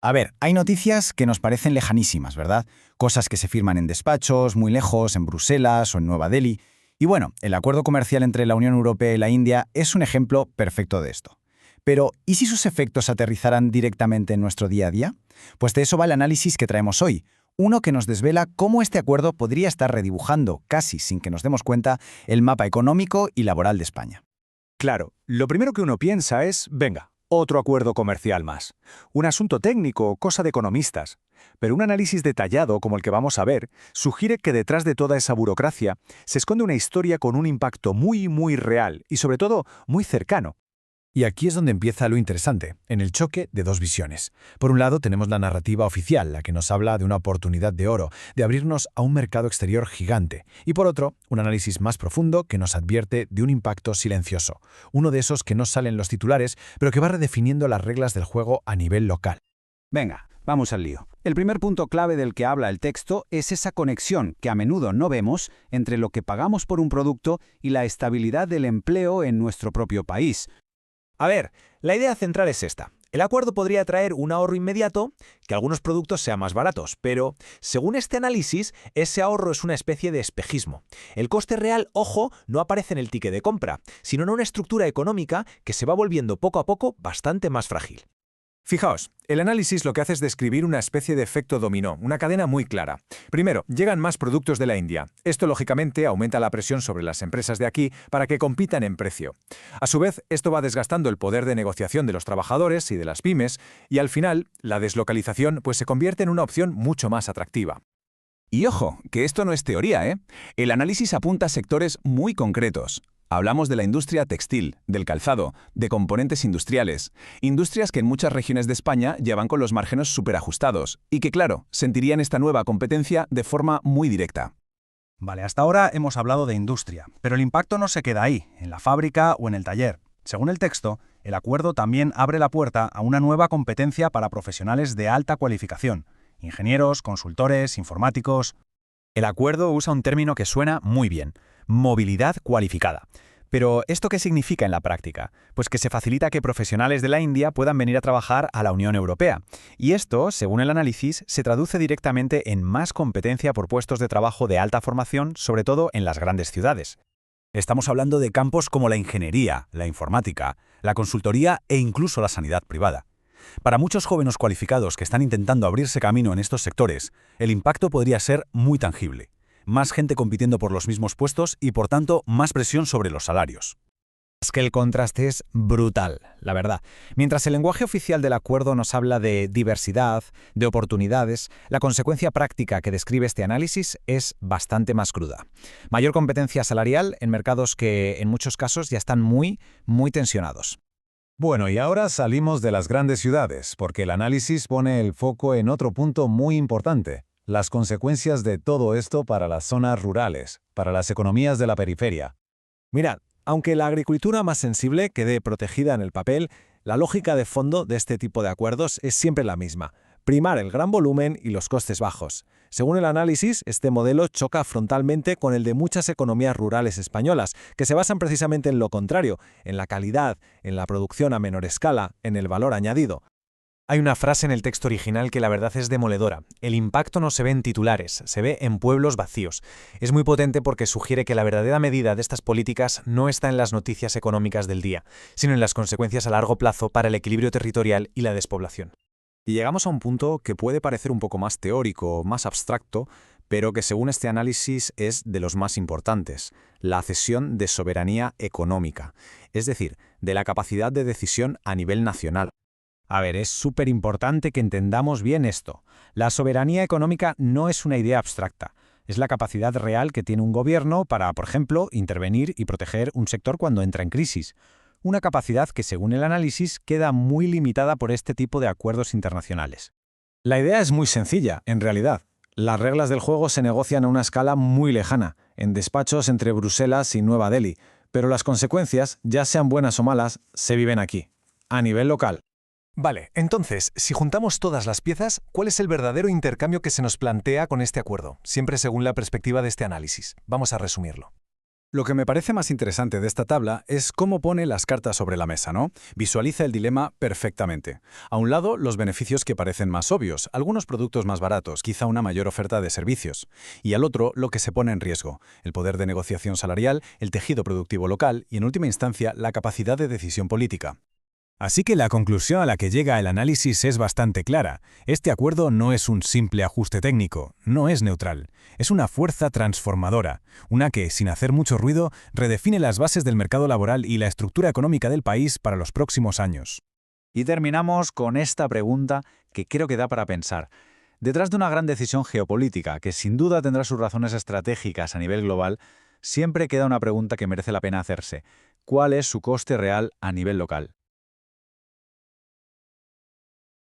A ver, hay noticias que nos parecen lejanísimas, ¿verdad? Cosas que se firman en despachos, muy lejos, en Bruselas o en Nueva Delhi. Y bueno, el acuerdo comercial entre la Unión Europea y la India es un ejemplo perfecto de esto. Pero, ¿y si sus efectos aterrizaran directamente en nuestro día a día? Pues de eso va el análisis que traemos hoy, uno que nos desvela cómo este acuerdo podría estar redibujando, casi sin que nos demos cuenta, el mapa económico y laboral de España. Claro, lo primero que uno piensa es, venga, otro acuerdo comercial más. Un asunto técnico, cosa de economistas. Pero un análisis detallado, como el que vamos a ver, sugiere que detrás de toda esa burocracia se esconde una historia con un impacto muy real y sobre todo muy cercano. Y aquí es donde empieza lo interesante, en el choque de dos visiones. Por un lado tenemos la narrativa oficial, la que nos habla de una oportunidad de oro, de abrirnos a un mercado exterior gigante. Y por otro, un análisis más profundo que nos advierte de un impacto silencioso, uno de esos que no salen los titulares, pero que va redefiniendo las reglas del juego a nivel local. Venga, vamos al lío. El primer punto clave del que habla el texto es esa conexión que a menudo no vemos entre lo que pagamos por un producto y la estabilidad del empleo en nuestro propio país. A ver, la idea central es esta. El acuerdo podría traer un ahorro inmediato, que algunos productos sean más baratos, pero, según este análisis, ese ahorro es una especie de espejismo. El coste real, ojo, no aparece en el ticket de compra, sino en una estructura económica que se va volviendo poco a poco bastante más frágil. Fijaos, el análisis lo que hace es describir una especie de efecto dominó, una cadena muy clara. Primero, llegan más productos de la India. Esto, lógicamente, aumenta la presión sobre las empresas de aquí para que compitan en precio. A su vez, esto va desgastando el poder de negociación de los trabajadores y de las pymes, y al final, la deslocalización se convierte en una opción mucho más atractiva. Y ojo, que esto no es teoría, ¿eh? El análisis apunta a sectores muy concretos. Hablamos de la industria textil, del calzado, de componentes industriales. Industrias que en muchas regiones de España ya van con los márgenes superajustados y que, claro, sentirían esta nueva competencia de forma muy directa. Vale, hasta ahora hemos hablado de industria, pero el impacto no se queda ahí, en la fábrica o en el taller. Según el texto, el acuerdo también abre la puerta a una nueva competencia para profesionales de alta cualificación, ingenieros, consultores, informáticos. El acuerdo usa un término que suena muy bien: movilidad cualificada. Pero, ¿esto qué significa en la práctica? Pues que se facilita que profesionales de la India puedan venir a trabajar a la Unión Europea. Y esto, según el análisis, se traduce directamente en más competencia por puestos de trabajo de alta formación, sobre todo en las grandes ciudades. Estamos hablando de campos como la ingeniería, la informática, la consultoría e incluso la sanidad privada. Para muchos jóvenes cualificados que están intentando abrirse camino en estos sectores, el impacto podría ser muy tangible. Más gente compitiendo por los mismos puestos y, por tanto, más presión sobre los salarios. Es que el contraste es brutal, la verdad. Mientras el lenguaje oficial del acuerdo nos habla de diversidad, de oportunidades, la consecuencia práctica que describe este análisis es bastante más cruda. Mayor competencia salarial en mercados que, en muchos casos, ya están muy tensionados. Bueno, y ahora salimos de las grandes ciudades, porque el análisis pone el foco en otro punto muy importante: las consecuencias de todo esto para las zonas rurales, para las economías de la periferia. Mirad, aunque la agricultura más sensible quede protegida en el papel, la lógica de fondo de este tipo de acuerdos es siempre la misma: primar el gran volumen y los costes bajos. Según el análisis, este modelo choca frontalmente con el de muchas economías rurales españolas, que se basan precisamente en lo contrario, en la calidad, en la producción a menor escala, en el valor añadido. Hay una frase en el texto original que la verdad es demoledora. El impacto no se ve en titulares, se ve en pueblos vacíos. Es muy potente porque sugiere que la verdadera medida de estas políticas no está en las noticias económicas del día, sino en las consecuencias a largo plazo para el equilibrio territorial y la despoblación. Y llegamos a un punto que puede parecer un poco más teórico, más abstracto, pero que según este análisis es de los más importantes: la cesión de soberanía económica, es decir, de la capacidad de decisión a nivel nacional. A ver, es súper importante que entendamos bien esto. La soberanía económica no es una idea abstracta. Es la capacidad real que tiene un gobierno para, por ejemplo, intervenir y proteger un sector cuando entra en crisis. Una capacidad que, según el análisis, queda muy limitada por este tipo de acuerdos internacionales. La idea es muy sencilla, en realidad. Las reglas del juego se negocian a una escala muy lejana, en despachos entre Bruselas y Nueva Delhi, pero las consecuencias, ya sean buenas o malas, se viven aquí, a nivel local. Vale, entonces, si juntamos todas las piezas, ¿cuál es el verdadero intercambio que se nos plantea con este acuerdo? Siempre según la perspectiva de este análisis. Vamos a resumirlo. Lo que me parece más interesante de esta tabla es cómo pone las cartas sobre la mesa, ¿no? Visualiza el dilema perfectamente. A un lado, los beneficios que parecen más obvios, algunos productos más baratos, quizá una mayor oferta de servicios. Y al otro, lo que se pone en riesgo, el poder de negociación salarial, el tejido productivo local y, en última instancia, la capacidad de decisión política. Así que la conclusión a la que llega el análisis es bastante clara. Este acuerdo no es un simple ajuste técnico, no es neutral. Es una fuerza transformadora, una que, sin hacer mucho ruido, redefine las bases del mercado laboral y la estructura económica del país para los próximos años. Y terminamos con esta pregunta que creo que da para pensar. Detrás de una gran decisión geopolítica, que sin duda tendrá sus razones estratégicas a nivel global, siempre queda una pregunta que merece la pena hacerse. ¿Cuál es su coste real a nivel local?